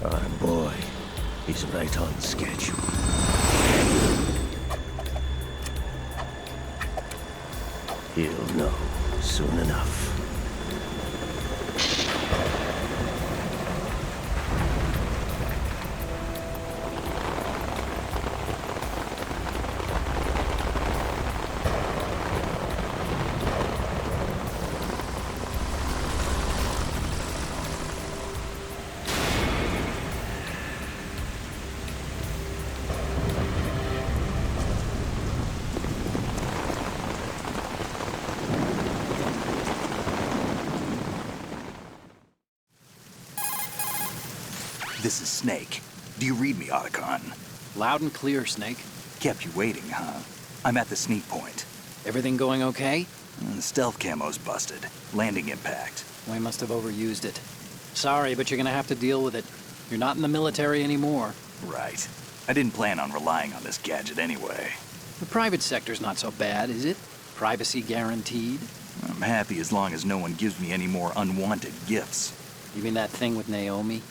Our boy, he's right on schedule. He'll know soon enough. This is Snake. Do you read me, Otacon? Loud and clear, Snake. Kept you waiting, huh? I'm at the sneak point. Everything going okay? The stealth camo's busted. Landing impact. We must have overused it. Sorry, but you're gonna have to deal with it. You're not in the military anymore. Right. I didn't plan on relying on this gadget anyway. The private sector's not so bad, is it? Privacy guaranteed? I'm happy as long as no one gives me any more unwanted gifts. You mean that thing with Naomi?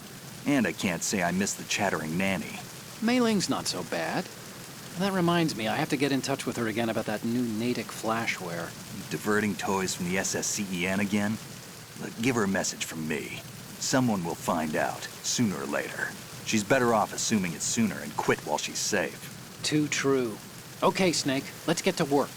And I can't say I miss the chattering nanny. Mei Ling's not so bad. That reminds me, I have to get in touch with her again about that new Natick flashware. Diverting toys from the SSCEN again? Look, give her a message from me. Someone will find out, sooner or later. She's better off assuming it sooner and quit while she's safe. Too true. Okay, Snake, let's get to work.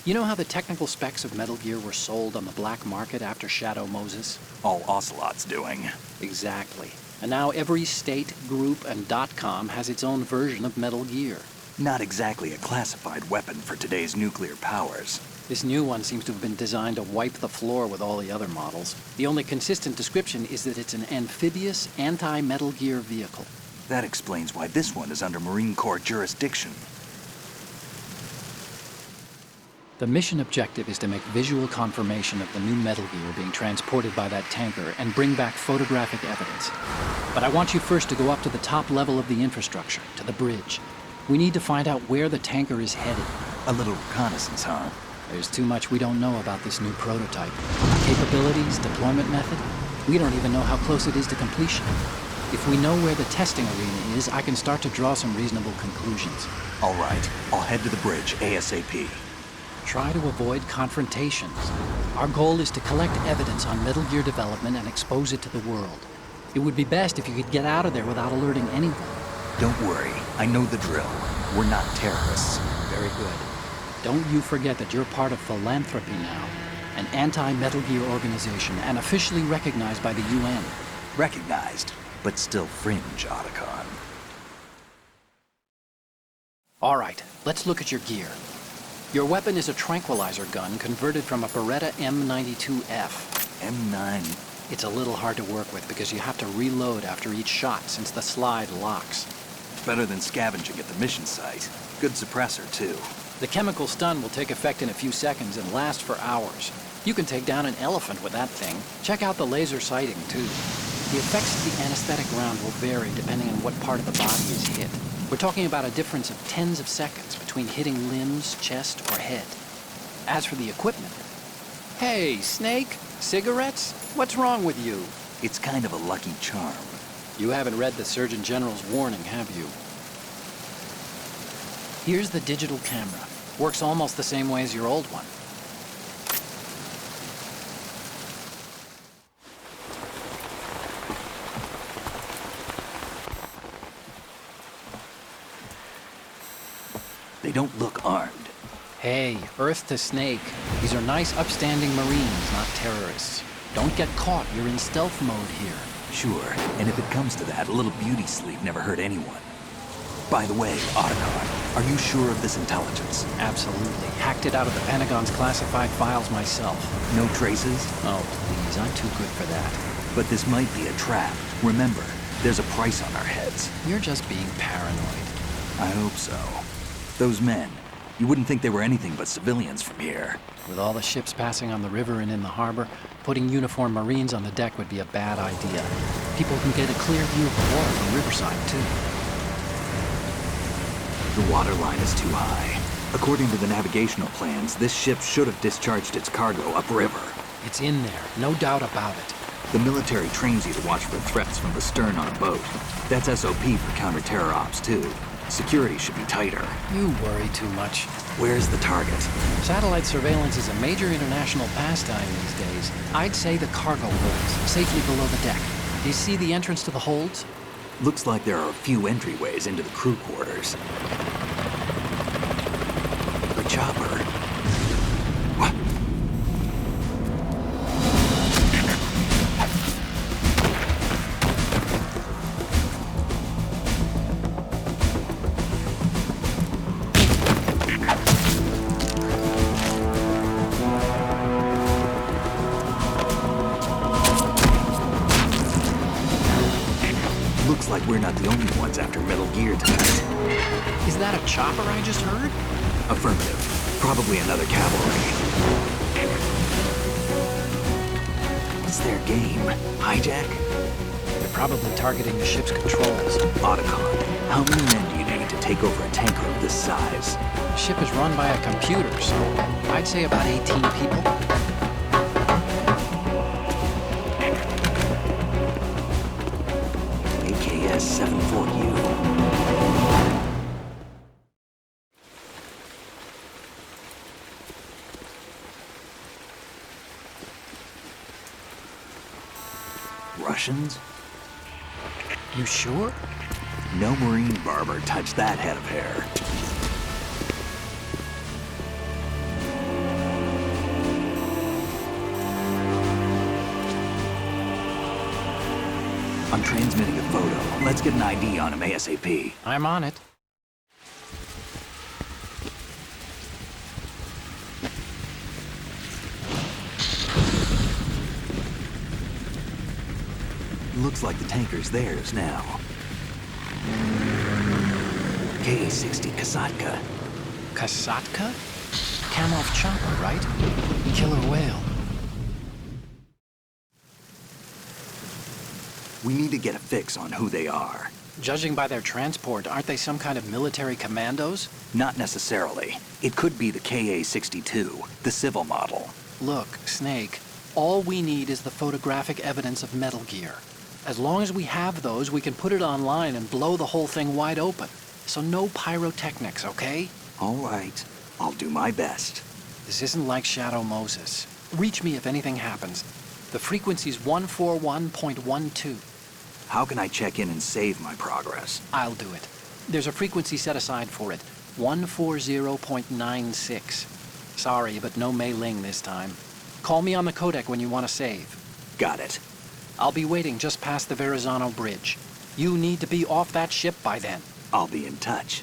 You know how the technical specs of Metal Gear were sold on the black market after Shadow Moses? All Ocelot's doing. Exactly. And now every state, group, and .com has its own version of Metal Gear. Not exactly a classified weapon for today's nuclear powers. This new one seems to have been designed to wipe the floor with all the other models. The only consistent description is that it's an amphibious, anti-Metal Gear vehicle. That explains why this one is under Marine Corps jurisdiction. The mission objective is to make visual confirmation of the new Metal Gear being transported by that tanker and bring back photographic evidence. But I want you first to go up to the top level of the infrastructure, to the bridge. We need to find out where the tanker is headed. A little reconnaissance, huh? There's too much we don't know about this new prototype. Capabilities, deployment method. We don't even know how close it is to completion. If we know where the testing arena is, I can start to draw some reasonable conclusions. All right, I'll head to the bridge ASAP. Try to avoid confrontations. Our goal is to collect evidence on Metal Gear development and expose it to the world. It would be best if you could get out of there without alerting anyone. Don't worry, I know the drill. We're not terrorists. Very good. Don't you forget that you're part of Philanthropy now, an anti-Metal Gear organization and officially recognized by the UN. Recognized, but still fringe, Otacon. All right, let's look at your gear. Your weapon is a tranquilizer gun converted from a Beretta M92F. M9. It's a little hard to work with because you have to reload after each shot since the slide locks. Better than scavenging at the mission site. Good suppressor, too. The chemical stun will take effect in a few seconds and last for hours. You can take down an elephant with that thing. Check out the laser sighting, too. The effects of the anesthetic round will vary depending on what part of the body is hit. We're talking about a difference of tens of seconds between hitting limbs, chest, or head. As for the equipment... Hey, Snake, cigarettes? What's wrong with you? It's kind of a lucky charm. You haven't read the Surgeon General's warning, have you? Here's the digital camera. Works almost the same way as your old one. They don't look armed. Hey, Earth to Snake. These are nice, upstanding Marines, not terrorists. Don't get caught. You're in stealth mode here. Sure, and if it comes to that, a little beauty sleep never hurt anyone. By the way, Otacon, are you sure of this intelligence? Absolutely. Hacked it out of the Pentagon's classified files myself. No traces? Oh, please. I'm too good for that. But this might be a trap. Remember, there's a price on our heads. You're just being paranoid. I hope so. Those men, you wouldn't think they were anything but civilians from here. With all the ships passing on the river and in the harbor, putting uniformed Marines on the deck would be a bad idea. People can get a clear view of the water from Riverside, too. The water line is too high. According to the navigational plans, this ship should have discharged its cargo upriver. It's in there, no doubt about it. The military trains you to watch for threats from the stern on a boat. That's SOP for counter-terror ops, too. Security should be tighter. You worry too much. Where's the target? Satellite surveillance is a major international pastime these days. I'd say the cargo holds, safely below the deck. Do you see the entrance to the holds? Looks like there are a few entryways into the crew quarters. A chopper. What? Looks like we're not the only ones after Metal Gear tonight. Is that a chopper I just heard? Affirmative. Probably another cavalry. What's their game? Hijack? They're probably targeting the ship's controls. Otacon, how many men do you need to take over a tanker of this size? The ship is run by a computer, so I'd say about 18 people. AKS 74U. Russians? You sure? No Marine barber touched that head of hair. I'm transmitting a photo. Let's get an ID on him ASAP. I'm on it. Looks like the tanker's theirs now. KA-60 Kasatka. Kasatka? Kamov chopper, right? Killer whale. We need to get a fix on who they are. Judging by their transport, aren't they some kind of military commandos? Not necessarily. It could be the KA-62, the civil model. Look, Snake, all we need is the photographic evidence of Metal Gear. As long as we have those, we can put it online and blow the whole thing wide open. So no pyrotechnics, okay? All right. I'll do my best. This isn't like Shadow Moses. Reach me if anything happens. The frequency's 141.12. How can I check in and save my progress? I'll do it. There's a frequency set aside for it. 140.96. Sorry, but no Mei Ling this time. Call me on the codec when you want to save. Got it. I'll be waiting just past the Verrazano Bridge. You need to be off that ship by then. I'll be in touch.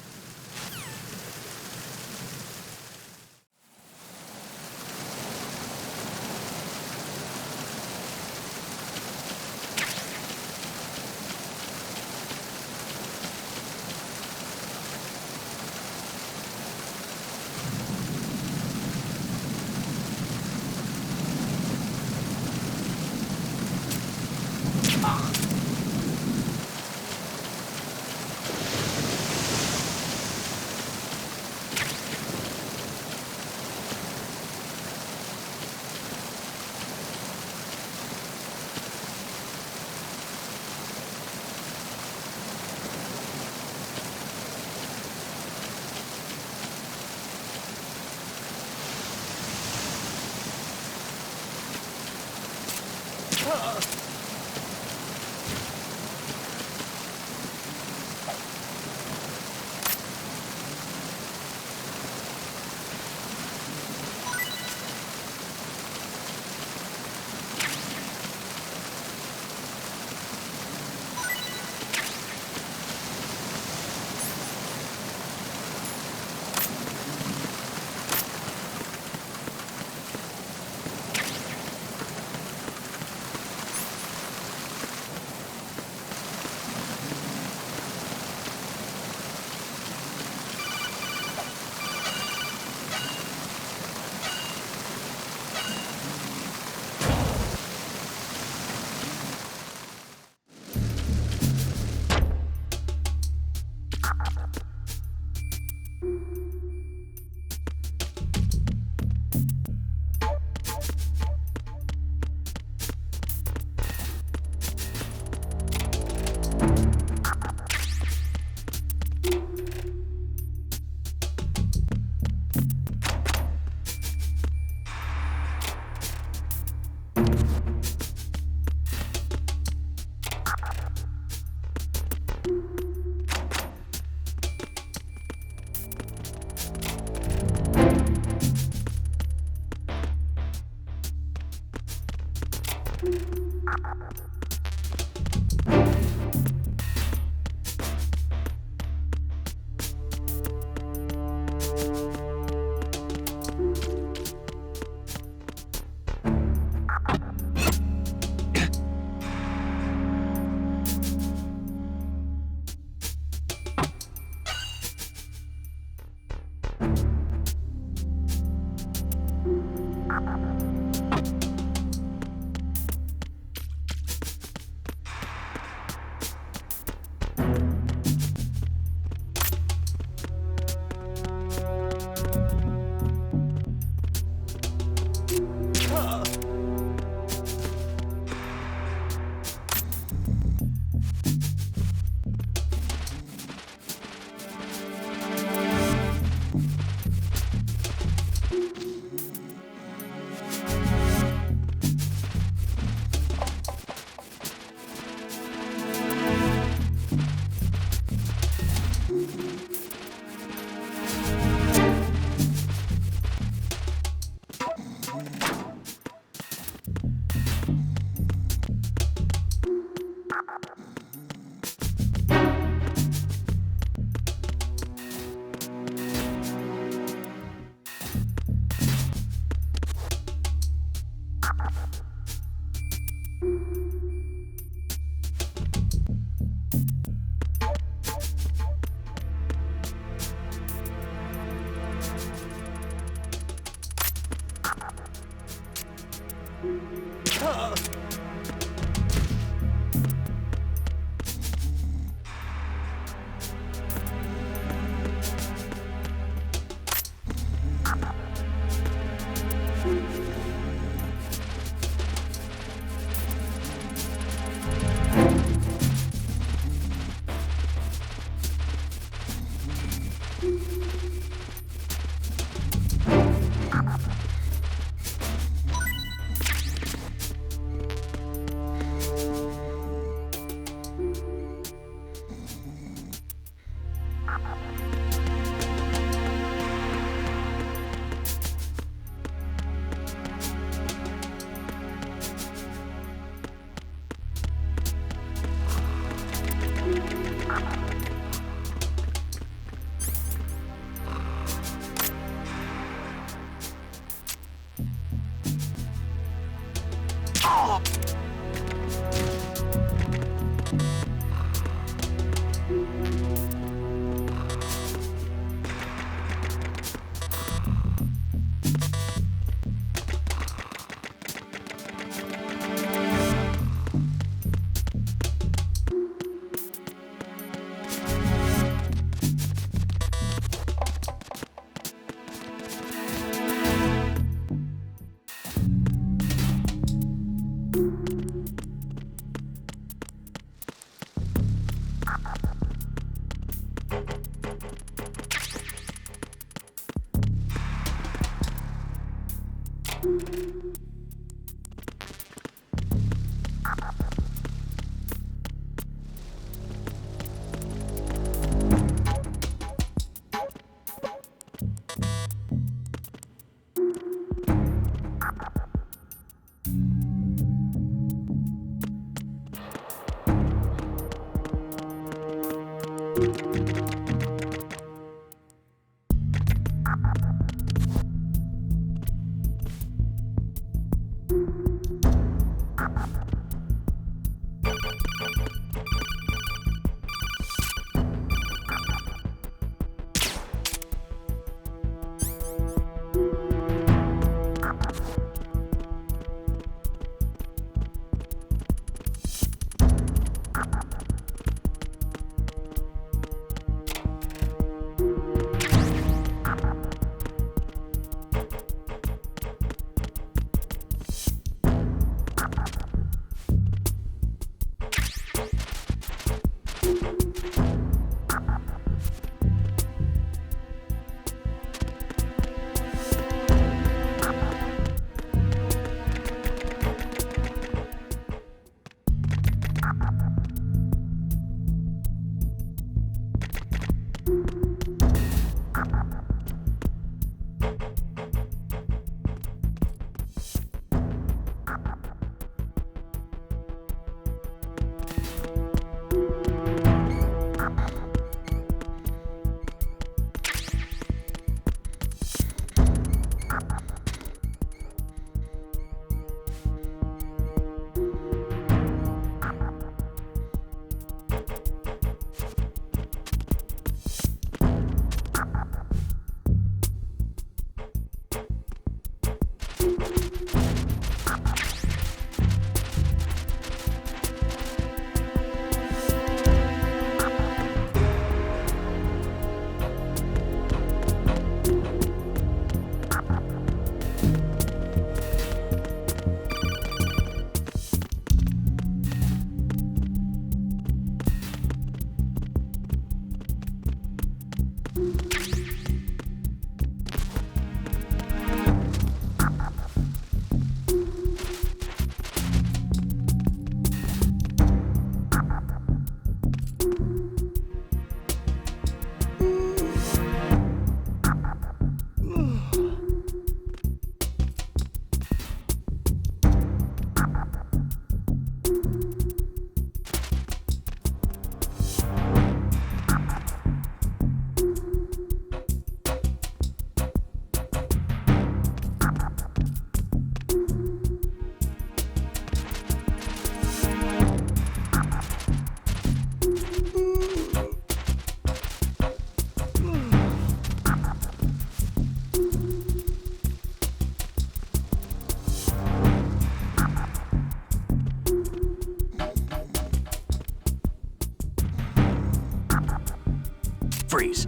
Freeze.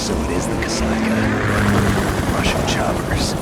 So it is the Kasaka. Russian choppers.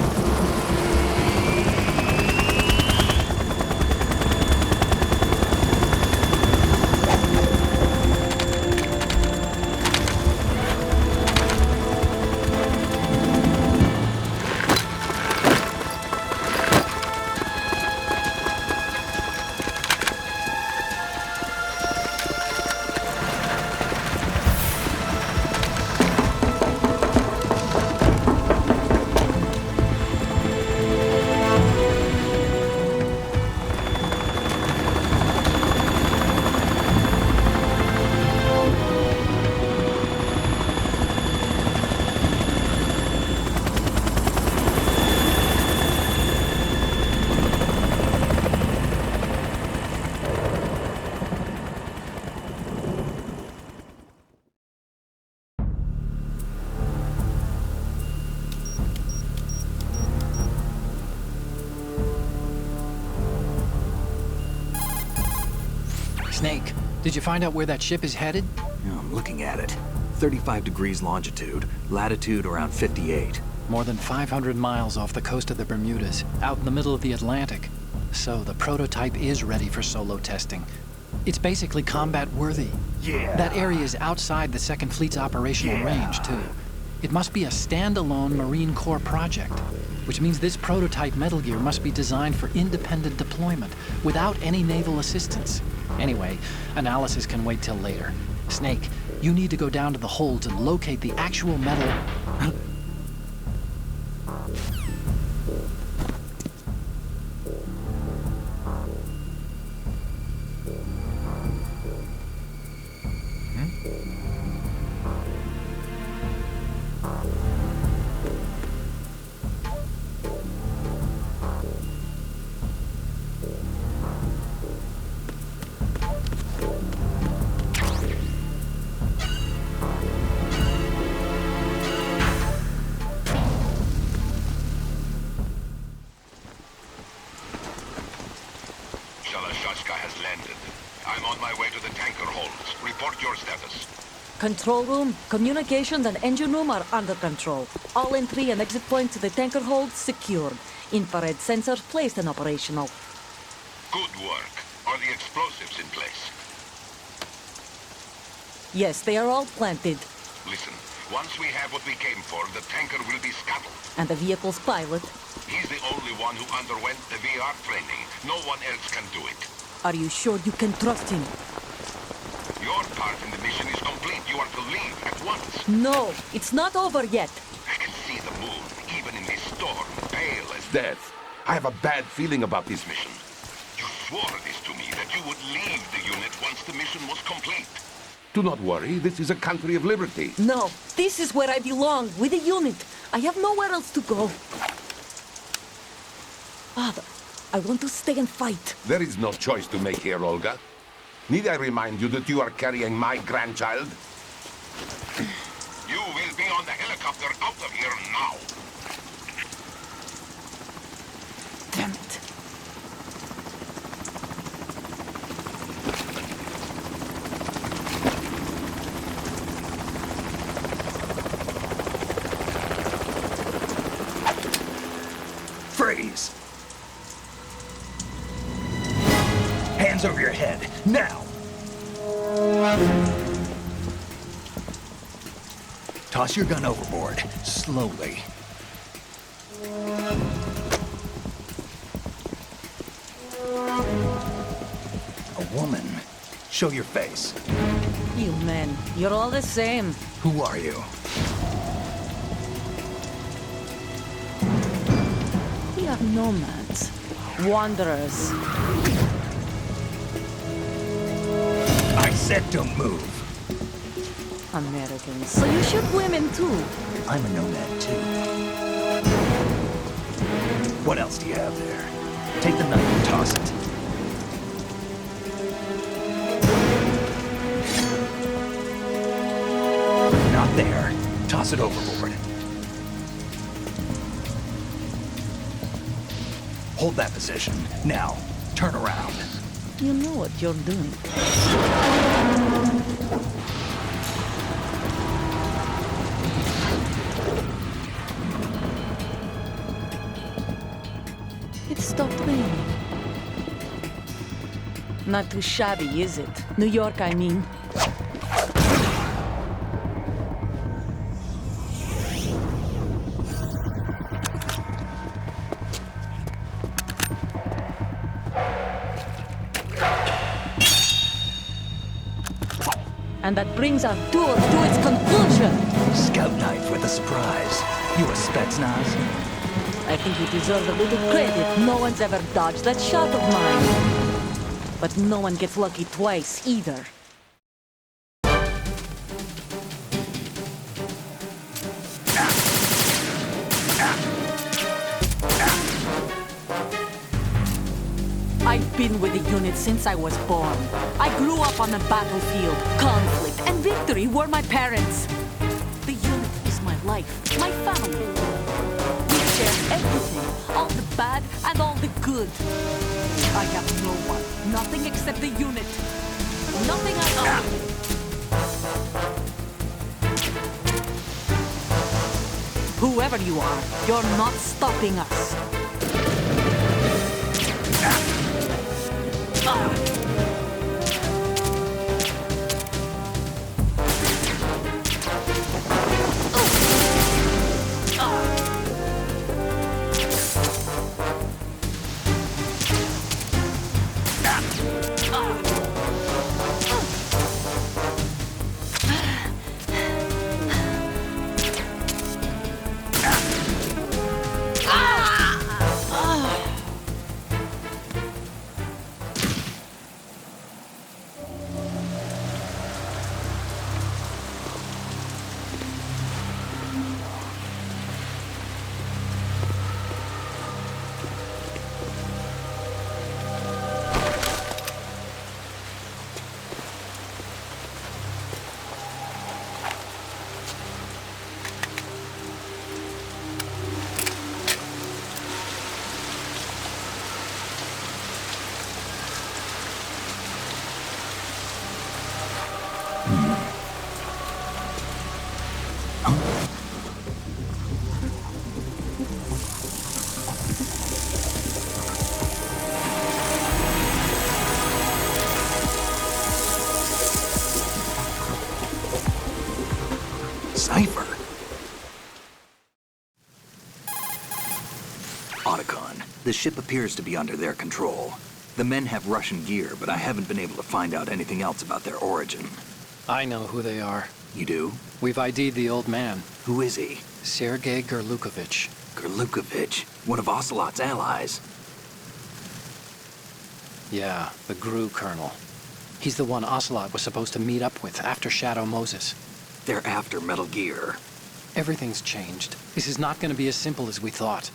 Snake, did you find out where that ship is headed? Yeah, I'm looking at it. 35 degrees longitude, latitude around 58. More than 500 miles off the coast of the Bermudas, out in the middle of the Atlantic. So the prototype is ready for solo testing. It's basically combat-worthy. Yeah. That area is outside the Second Fleet's operational range, too. It must be a standalone Marine Corps project, which means this prototype Metal Gear must be designed for independent deployment, without any naval assistance. Anyway, analysis can wait till later. Snake, you need to go down to the holds and locate the actual metal... has landed. I'm on my way to the tanker holds. Report your status. Control room, communications and engine room are under control. All entry and exit points to the tanker hold secured. Infrared sensors placed and operational. Good work. Are the explosives in place? Yes, they are all planted. Listen, once we have what we came for, the tanker will be scuttled. And the vehicle's pilot? He's the only one who underwent the VR training. No one else can do it. Are you sure you can trust him? Your part in the mission is complete. You are to leave at once. No, it's not over yet. I can see the moon, even in this storm, pale as death. I have a bad feeling about this mission. You swore this to me, that you would leave the unit once the mission was complete. Do not worry, this is a country of liberty. No, this is where I belong, with the unit. I have nowhere else to go. Father, I want to stay and fight. There is no choice to make here, Olga. Need I remind you that you are carrying my grandchild? You will be on the helicopter out of here now. Damn it. hands over your head, now! Toss your gun overboard, slowly. A woman. Show your face. You men, you're all the same. Who are you? We are nomads. Wanderers. I said don't move. Americans. So you shoot women too? I'm a nomad too. What else do you have there? Take the knife and toss it. Not there. Toss it overboard. Hold that position. Now, turn around. You know what you're doing. It stopped raining. Not too shabby, is it? New York, I mean. And that brings our tour to its conclusion. Scout knife with a surprise. You a Spetsnaz? I think you deserve a little credit. No one's ever dodged that shot of mine. But no one gets lucky twice, either. I've been with the unit since I was born. I grew up on the battlefield. Conflict and victory were my parents. The unit is my life, my family. We share everything, all the bad and all the good. I have no one, nothing except the unit. Nothing I own. Whoever you are, you're not stopping us. Cipher. Otacon, the ship appears to be under their control. The men have Russian gear, but I haven't been able to find out anything else about their origin. I know who they are. You do? We've ID'd the old man, Who is he? Sergei Gerlukovich. Gerlukovich, one of Ocelot's allies. Yeah, the GRU colonel. He's the one Ocelot was supposed to meet up with after Shadow Moses. They're after Metal Gear. Everything's changed. This is not going to be as simple as we thought.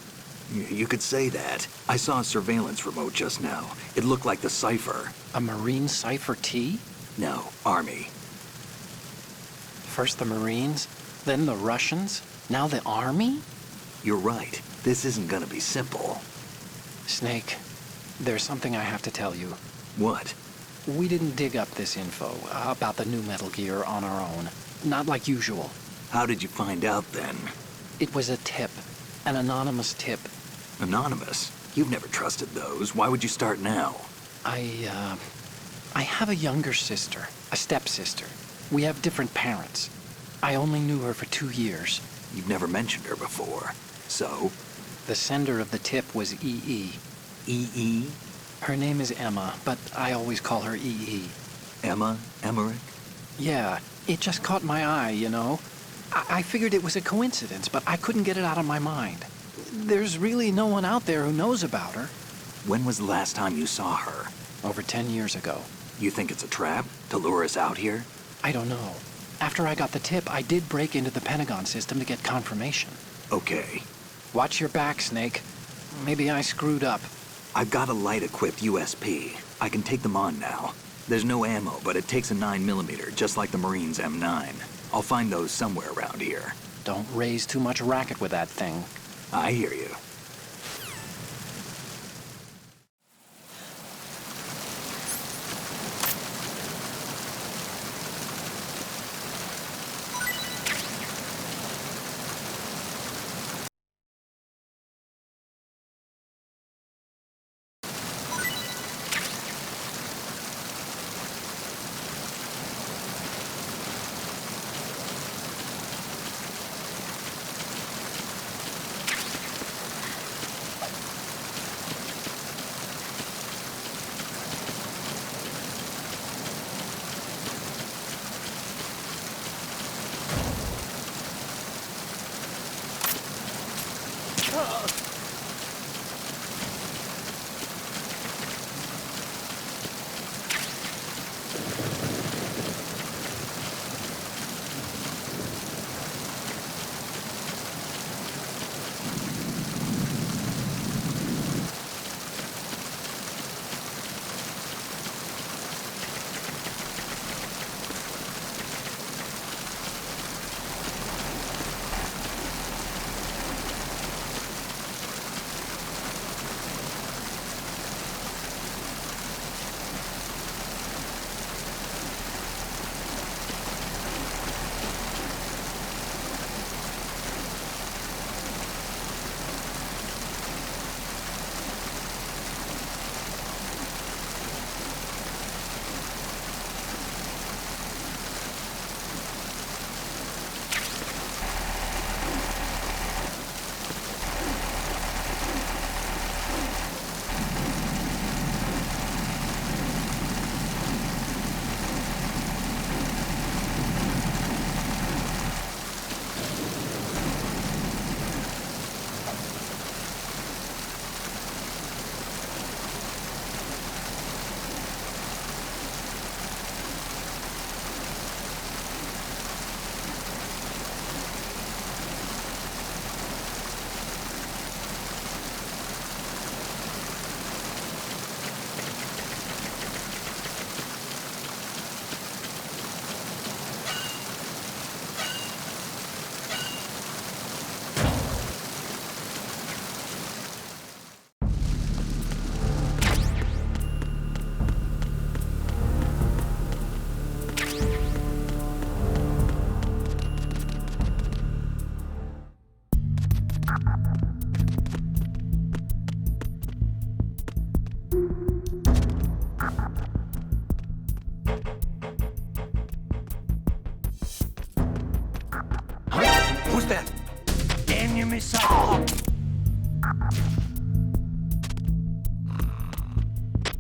You could say that. I saw a surveillance remote just now. It looked like the Cipher. A Marine Cipher T? No, Army. First the Marines, then the Russians, now the Army? You're right. This isn't gonna be simple. Snake, there's something I have to tell you. What? We didn't dig up this info about the new Metal Gear on our own. Not like usual. How did you find out then? It was a tip. An anonymous tip. Anonymous? You've never trusted those. Why would you start now? I have a younger sister, a stepsister. We have different parents. I only knew her for 2 years. You've never mentioned her before. So? The sender of the tip was E.E. E.E.? Her name is Emma, but I always call her E.E. Emma Emmerich? Yeah, it just caught my eye, you know? I figured it was a coincidence, but I couldn't get it out of my mind. There's really no one out there who knows about her. When was the last time you saw her? Over 10 years ago. You think it's a trap to lure us out here? I don't know. After I got the tip, I did break into the Pentagon system to get confirmation. Okay. Watch your back, Snake. Maybe I screwed up. I've got a light-equipped USP. I can take them on now. There's no ammo, but it takes a 9mm, just like the Marines' M9. I'll find those somewhere around here. Don't raise too much racket with that thing. I hear you. Who's that? Enemy sighted.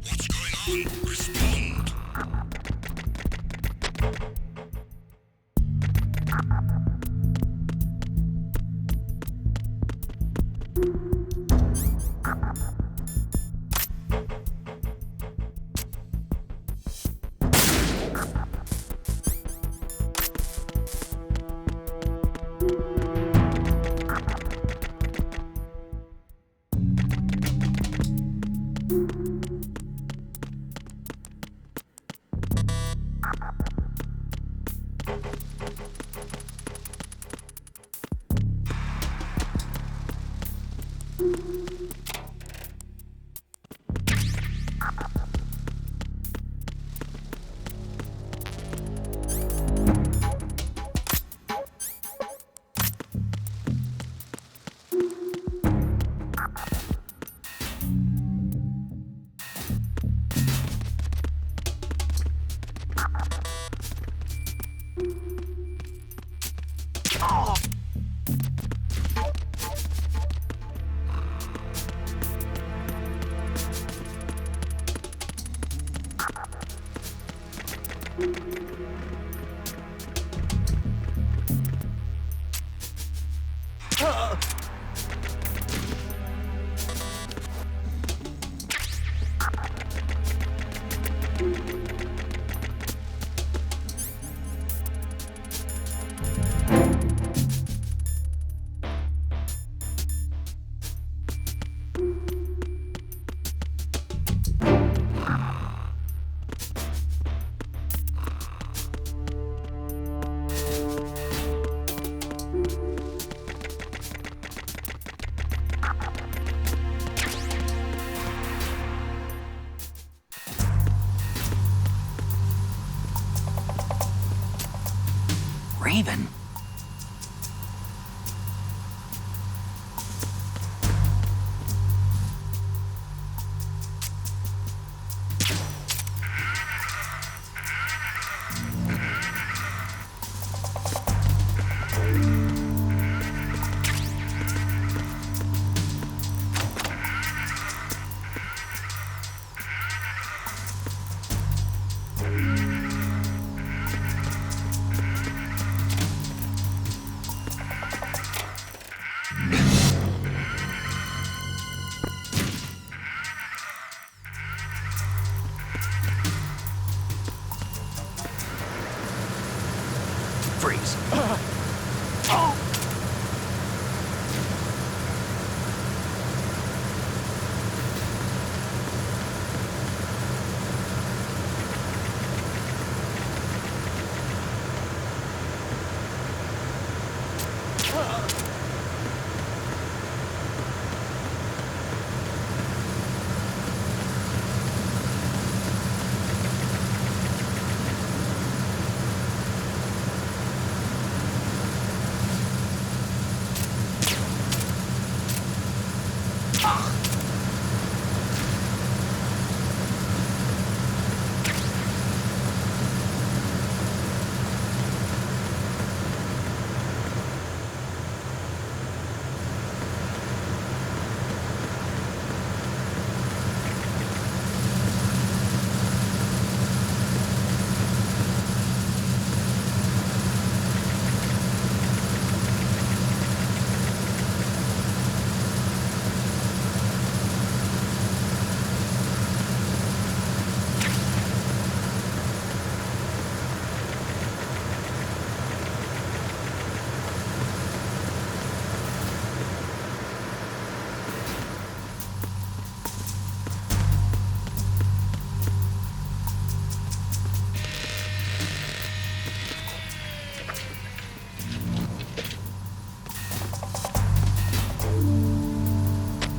What's going on? Respond. Raven? Freeze.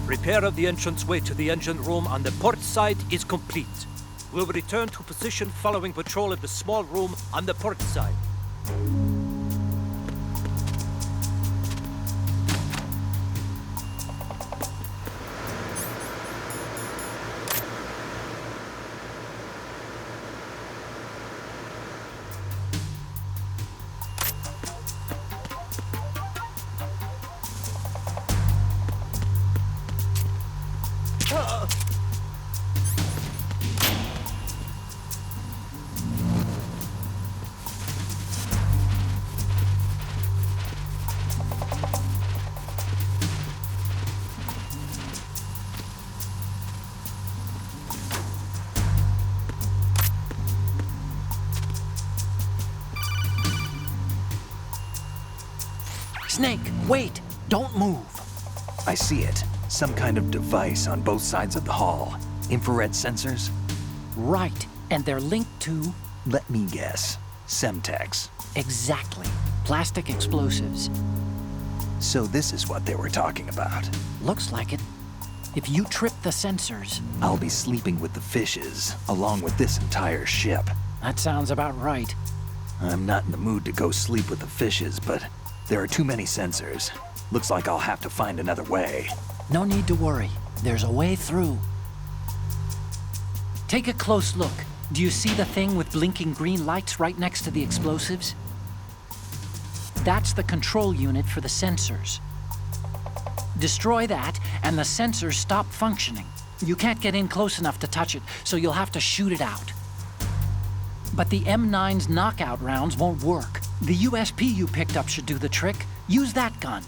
Repair of the entranceway to the engine room on the port side is complete. We'll return to position following patrol of the small room on the port side. Snake, wait! Don't move! I see it. Some kind of device on both sides of the hall. Infrared sensors? Right, and they're linked to... Let me guess. Semtex. Exactly. Plastic explosives. So this is what they were talking about. Looks like it. If you trip the sensors... I'll be sleeping with the fishes, along with this entire ship. That sounds about right. I'm not in the mood to go sleep with the fishes, but there are too many sensors. Looks like I'll have to find another way. No need to worry. There's a way through. Take a close look. Do you see the thing with blinking green lights right next to the explosives? That's the control unit for the sensors. Destroy that, and the sensors stop functioning. You can't get in close enough to touch it, so you'll have to shoot it out. But the M9's knockout rounds won't work. The USP you picked up should do the trick. Use that gun.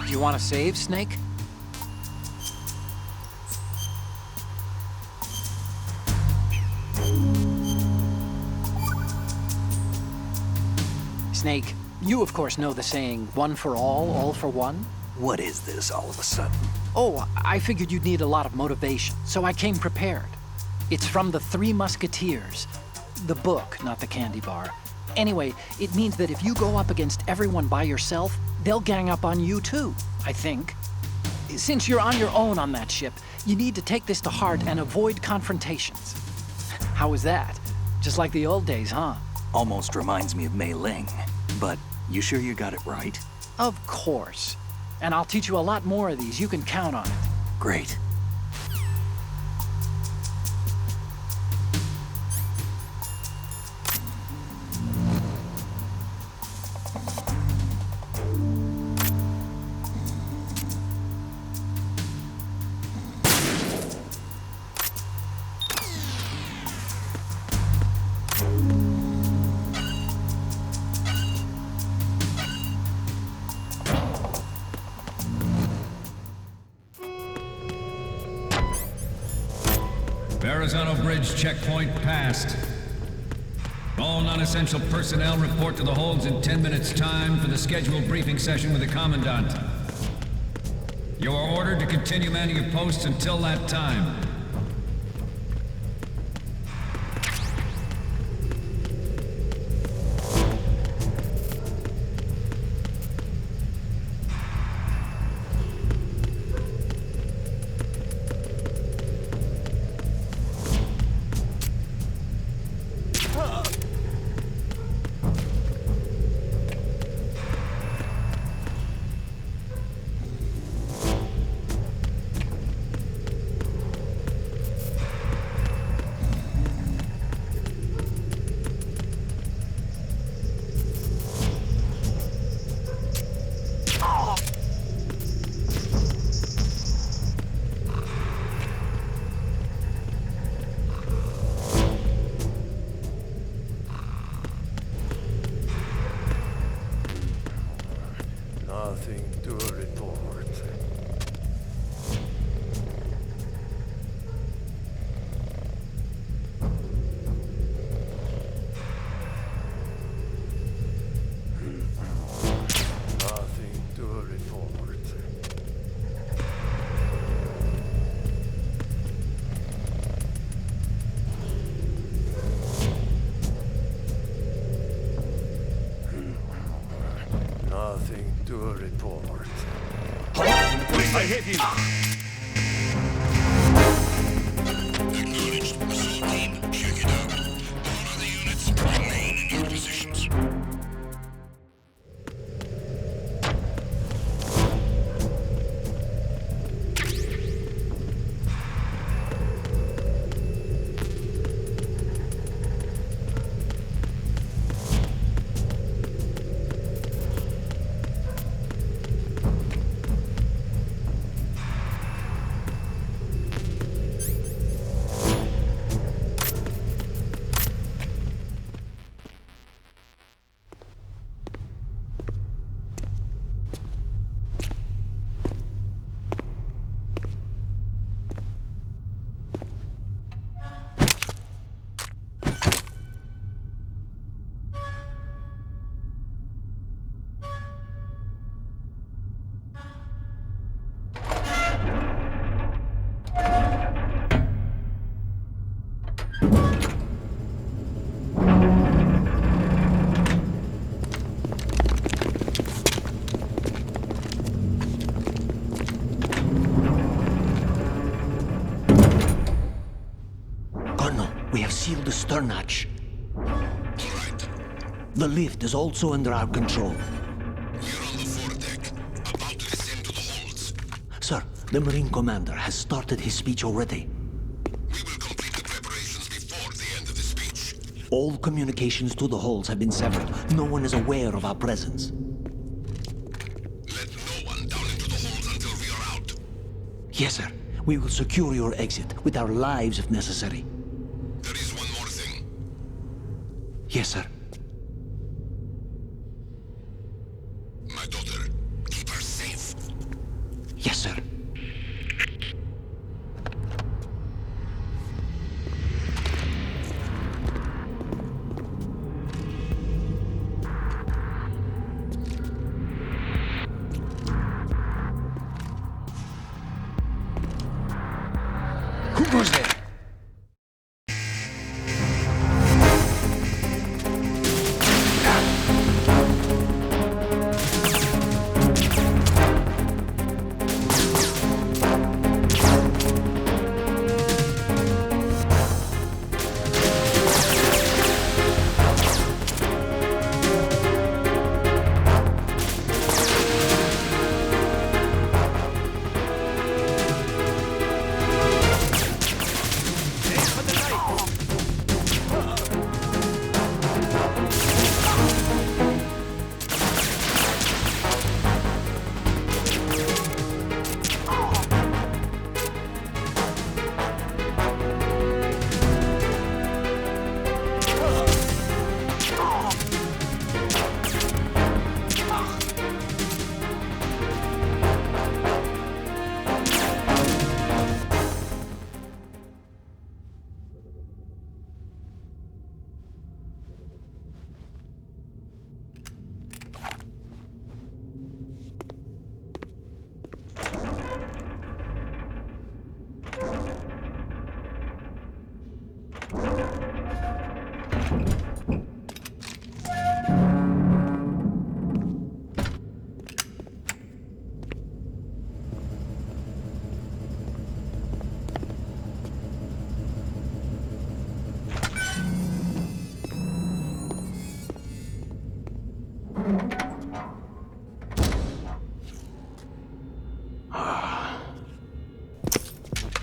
Do you want to save, Snake? Snake, you of course know the saying, one for all for one? What is this all of a sudden? Oh, I figured you'd need a lot of motivation, so I came prepared. It's from the Three Musketeers. The book, not the candy bar. Anyway, it means that if you go up against everyone by yourself, they'll gang up on you too, I think. Since you're on your own on that ship, you need to take this to heart and avoid confrontations. How was that? Just like the old days, huh? Almost reminds me of Mei Ling. But you sure you got it right? Of course. And I'll teach you a lot more of these. You can count on it. Great. Verrazano Bridge checkpoint passed. All non-essential personnel report to the holds in 10 minutes' time for the scheduled briefing session with the Commandant. You are ordered to continue manning your posts until that time. Nothing to report. Nothing to report. Nothing to report. I hit him! Acknowledged. Assault team, check it out. All other units, remain in your positions. We have sealed the stern hatch. All right. The lift is also under our control. We're on the foredeck, about to descend to the holds. Sir, the Marine Commander has started his speech already. We will complete the preparations before the end of the speech. All communications to the holds have been severed. No one is aware of our presence. Let no one down into the holds until we are out. Yes, sir. We will secure your exit with our lives if necessary. There is one more thing. Yes, sir. My daughter. Keep her safe. Yes, sir. Who goes there?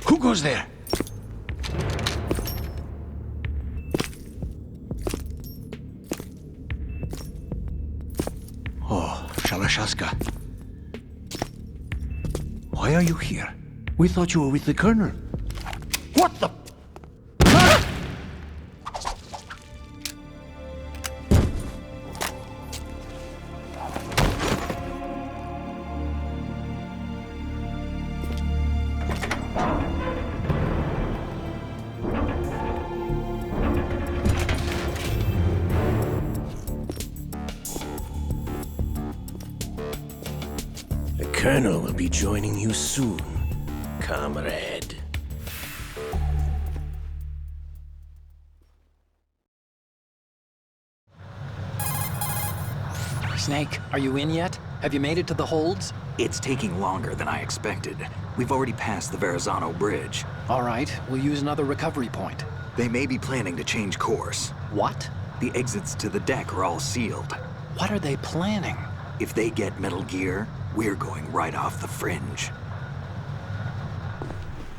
Who goes there? Oh, Shalashaska. Why are you here? We thought you were with the Colonel. What the? The Colonel will be joining you soon, comrade. Snake, are you in yet? Have you made it to the holds? It's taking longer than I expected. We've already passed the Verrazano Bridge. All right, we'll use another recovery point. They may be planning to change course. What? The exits to the deck are all sealed. What are they planning? If they get Metal Gear, we're going right off the fringe.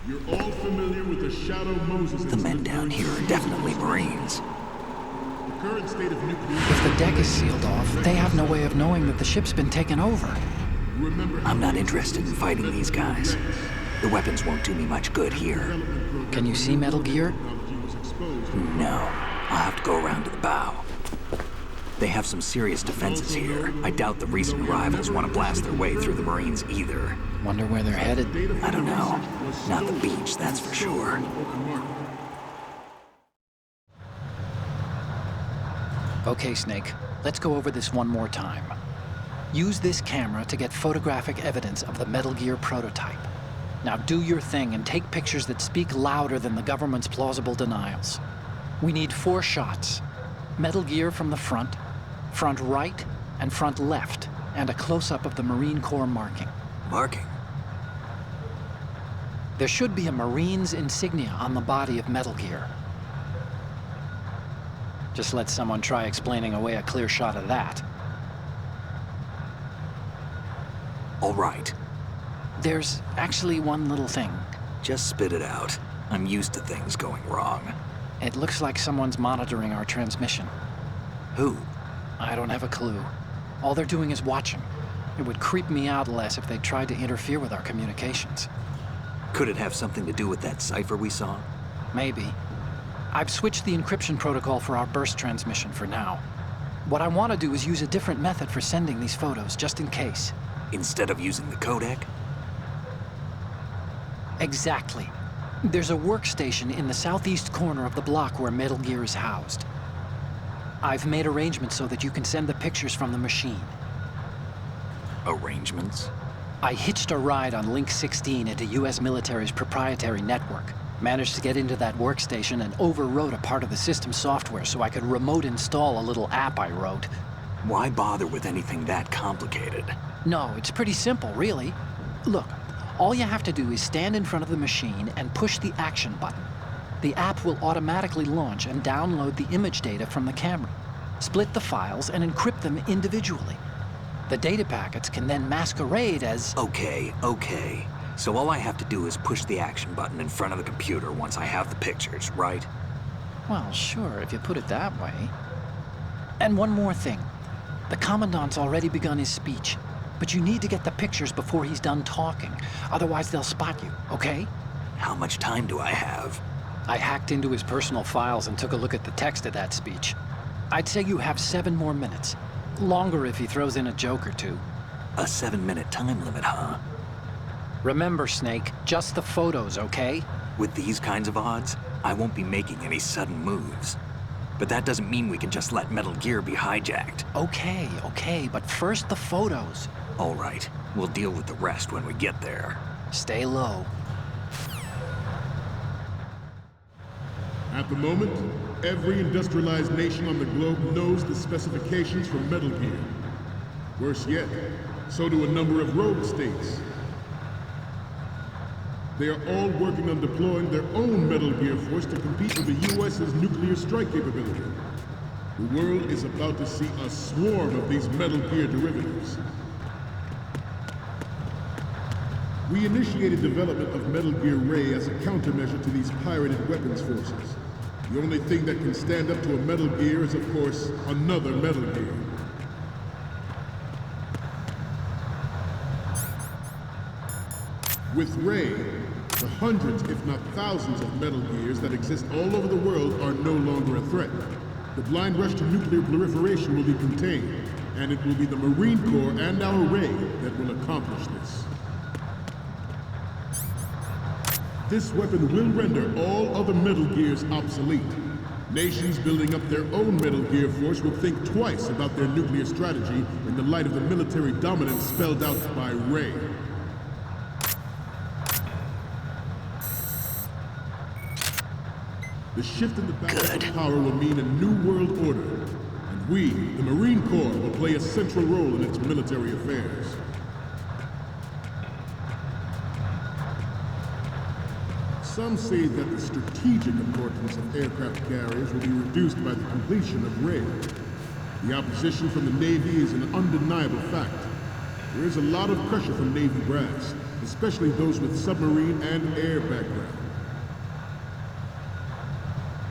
You're all familiar with the Shadow Moses The men incident down here are definitely Marines. The current state of nuclear... If the deck is sealed off, they have no way of knowing that the ship's been taken over. Remember, I'm not interested in fighting these guys. The weapons won't do me much good here. Can you see Metal Gear? No. I'll have to go around to the bow. They have some serious defenses here. I doubt the recent arrivals want to blast their way through the Marines either. Wonder where they're headed. I don't know. Not the beach, that's for sure. Okay, Snake. Let's go over this one more time. Use this camera to get photographic evidence of the Metal Gear prototype. Now do your thing and take pictures that speak louder than the government's plausible denials. We need 4 shots. Metal Gear from the front right, and front left, and a close-up of the Marine Corps marking. Marking? There should be a Marine's insignia on the body of Metal Gear. Just let someone try explaining away a clear shot of that. All right. There's actually one little thing. Just spit it out. I'm used to things going wrong. It looks like someone's monitoring our transmission. Who? I don't have a clue. All they're doing is watching. It would creep me out less if they tried to interfere with our communications. Could it have something to do with that cipher we saw? Maybe. I've switched the encryption protocol for our burst transmission for now. What I want to do is use a different method for sending these photos, just in case. Instead of using the codec? Exactly. There's a workstation in the southeast corner of the block where Metal Gear is housed. I've made arrangements so that you can send the pictures from the machine. Arrangements? I hitched a ride on Link 16 into US military's proprietary network. Managed to get into that workstation and overwrote a part of the system software so I could remote install a little app I wrote. Why bother with anything that complicated? No, it's pretty simple, really. Look, all you have to do is stand in front of the machine and push the action button. The app will automatically launch and download the image data from the camera, split the files, and encrypt them individually. The data packets can then masquerade as... Okay. So all I have to do is push the action button in front of the computer once I have the pictures, right? Well, sure, if you put it that way. And one more thing. The Commandant's already begun his speech, but you need to get the pictures before he's done talking. Otherwise, they'll spot you, okay? How much time do I have? I hacked into his personal files and took a look at the text of that speech. I'd say you have 7 more minutes. Longer if he throws in a joke or two. A 7-minute time limit, huh? Remember, Snake, just the photos, okay? With these kinds of odds, I won't be making any sudden moves. But that doesn't mean we can just let Metal Gear be hijacked. Okay, but first the photos. All right, we'll deal with the rest when we get there. Stay low. At the moment, every industrialized nation on the globe knows the specifications for Metal Gear. Worse yet, so do a number of rogue states. They are all working on deploying their own Metal Gear force to compete with the U.S.'s nuclear strike capability. The world is about to see a swarm of these Metal Gear derivatives. We initiated development of Metal Gear Ray as a countermeasure to these pirated weapons forces. The only thing that can stand up to a Metal Gear is, of course, another Metal Gear. With Ray, the hundreds, if not thousands, of Metal Gears that exist all over the world are no longer a threat. The blind rush to nuclear proliferation will be contained, and it will be the Marine Corps and our Ray that will accomplish this. This weapon will render all other Metal Gears obsolete. Nations building up their own Metal Gear force will think twice about their nuclear strategy in the light of the military dominance spelled out by Ray. The shift in the balance of power will mean a new world order, and we, the Marine Corps, will play a central role in its military affairs. Some say that the strategic importance of aircraft carriers will be reduced by the completion of Ray. The opposition from the Navy is an undeniable fact. There is a lot of pressure from Navy brass, especially those with submarine and air background.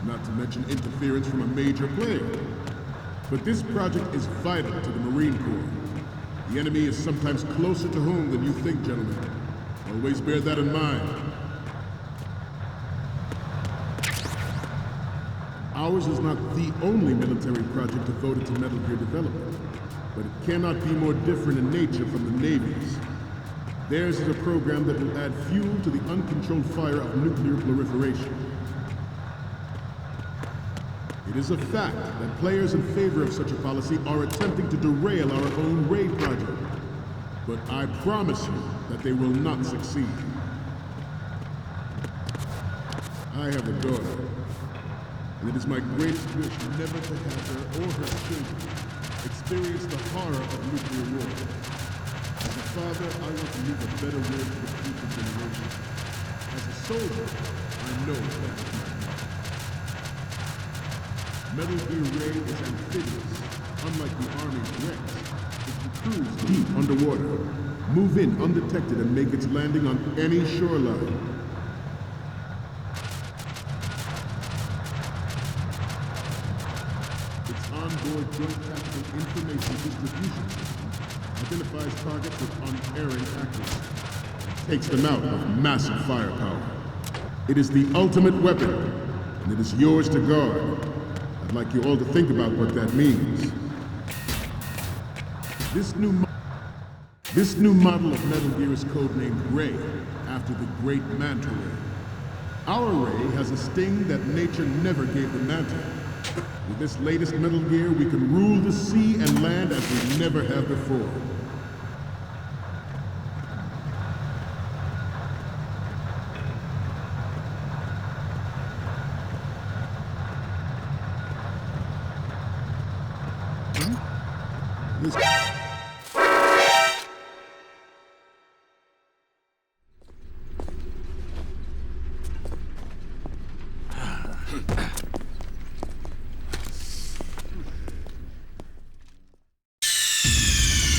Not to mention interference from a major player. But this project is vital to the Marine Corps. The enemy is sometimes closer to home than you think, gentlemen. Always bear that in mind. Ours is not the only military project devoted to Metal Gear development, but it cannot be more different in nature from the Navy's. Theirs is a program that will add fuel to the uncontrolled fire of nuclear proliferation. It is a fact that players in favor of such a policy are attempting to derail our own Ray project. But I promise you that they will not succeed. I have a daughter, and it is my greatest wish never to have her or her children experience the horror of nuclear war. As a father, I want to leave a better world for the future generations. As a soldier, I know that is my part. Metal Gear Ray is amphibious. Unlike the Army's Rex, it can cruise deep underwater, move in undetected, and make its landing on any shoreline. Its onboard joint tactical information distribution system identifies targets with unerring accuracy. takes them out of massive firepower. It is the ultimate weapon, and it is yours to guard. I'd like you all to think about what that means. This new model of Metal Gear is codenamed Ray, after the great Manta Ray. Our Ray has a sting that nature never gave the Manta. With this latest Metal Gear, we can rule the sea and land as we never have before.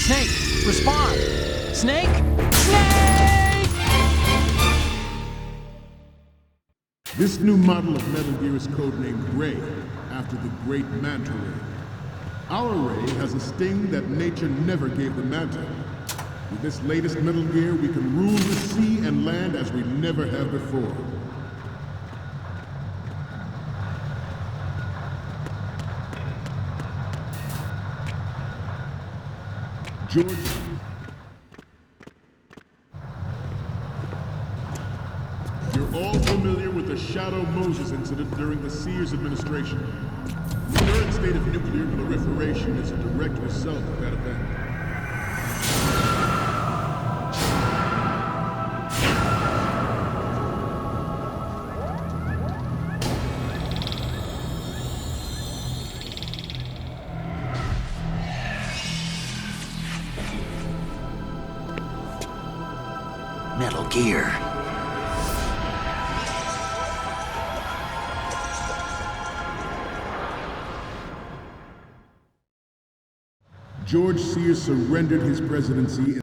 Snake, respond! Snake? Snake! This new model of Metal Gear is codenamed Ray, after the great Manta Ray. Our Ray has a sting that nature never gave the Manta. With this latest Metal Gear, we can rule the sea and land as we never have before. George... You're all familiar with the Shadow Moses incident during the Sears administration. The current state of nuclear proliferation is a direct result of that event. Metal Gear. George Sears surrendered his presidency